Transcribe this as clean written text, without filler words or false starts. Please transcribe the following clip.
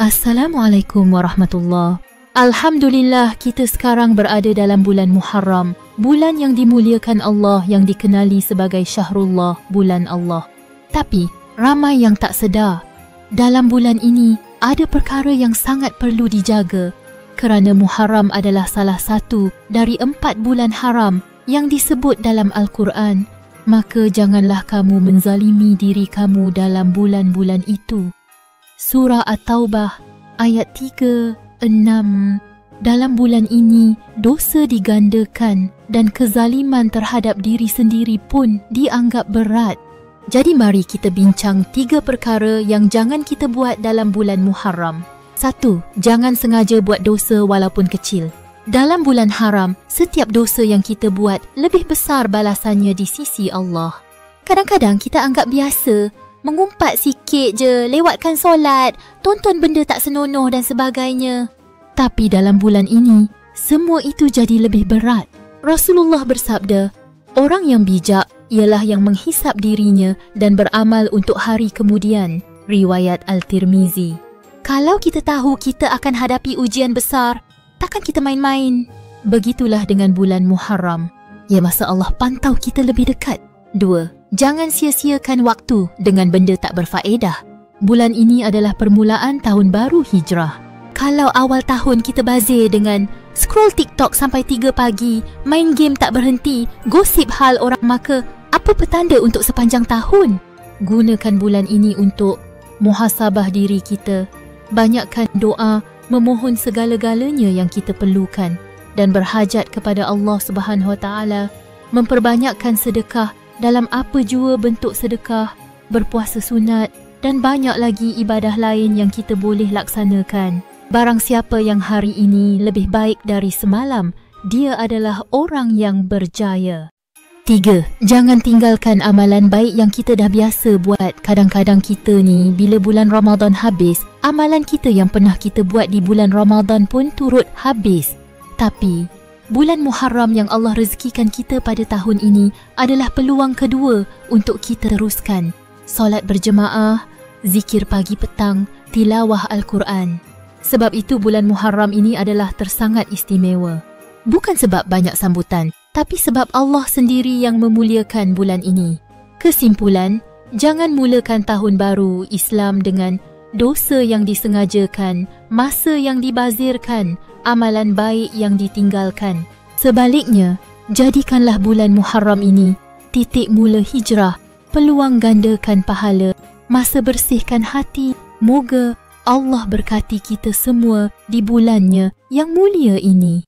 Assalamualaikum warahmatullahi. Alhamdulillah kita sekarang berada dalam bulan Muharram, bulan yang dimuliakan Allah yang dikenali sebagai Syahrullah, bulan Allah. Tapi ramai yang tak sedar, dalam bulan ini ada perkara yang sangat perlu dijaga kerana Muharram adalah salah satu dari 4 bulan haram yang disebut dalam Al-Quran. Maka janganlah kamu menzalimi diri kamu dalam bulan-bulan itu. Surah At-Taubah ayat 3, 6. Dalam bulan ini, dosa digandakan dan kezaliman terhadap diri sendiri pun dianggap berat. Jadi mari kita bincang 3 perkara yang jangan kita buat dalam bulan Muharram. 1. Jangan sengaja buat dosa walaupun kecil. Dalam bulan haram, setiap dosa yang kita buat lebih besar balasannya di sisi Allah. Kadang-kadang kita anggap biasa, mengumpat sikit je, lewatkan solat, tonton benda tak senonoh dan sebagainya. Tapi dalam bulan ini, semua itu jadi lebih berat. Rasulullah bersabda, orang yang bijak ialah yang menghisap dirinya dan beramal untuk hari kemudian. Riwayat Al-Tirmizi. Kalau kita tahu kita akan hadapi ujian besar, takkan kita main-main. Begitulah dengan bulan Muharram. Ya, masa Allah pantau kita lebih dekat. 2. Jangan sia-siakan waktu dengan benda tak berfaedah. Bulan ini adalah permulaan tahun baru hijrah. Kalau awal tahun kita bazir dengan scroll TikTok sampai 3 pagi, main game tak berhenti, gosip hal orang, maka apa petanda untuk sepanjang tahun? Gunakan bulan ini untuk muhasabah diri kita. Banyakkan doa, memohon segala-galanya yang kita perlukan dan berhajat kepada Allah Subhanahu Wa Taala. Memperbanyakkan sedekah dalam apa jua bentuk sedekah, berpuasa sunat dan banyak lagi ibadah lain yang kita boleh laksanakan. Barang siapa yang hari ini lebih baik dari semalam, dia adalah orang yang berjaya. 3. Jangan tinggalkan amalan baik yang kita dah biasa buat. Kadang-kadang kita ni, bila bulan Ramadan habis, amalan kita yang pernah kita buat di bulan Ramadan pun turut habis. Tapi bulan Muharram yang Allah rezekikan kita pada tahun ini adalah peluang kedua untuk kita teruskan. Solat berjemaah, zikir pagi petang, tilawah Al-Quran. Sebab itu bulan Muharram ini adalah tersangat istimewa. Bukan sebab banyak sambutan, tapi sebab Allah sendiri yang memuliakan bulan ini. Kesimpulan, jangan mulakan tahun baru Islam dengan dosa yang disengajakan, masa yang dibazirkan, amalan baik yang ditinggalkan. Sebaliknya, jadikanlah bulan Muharram ini titik mula hijrah, peluang gandakan pahala, masa bersihkan hati. Moga Allah berkati kita semua di bulannya yang mulia ini.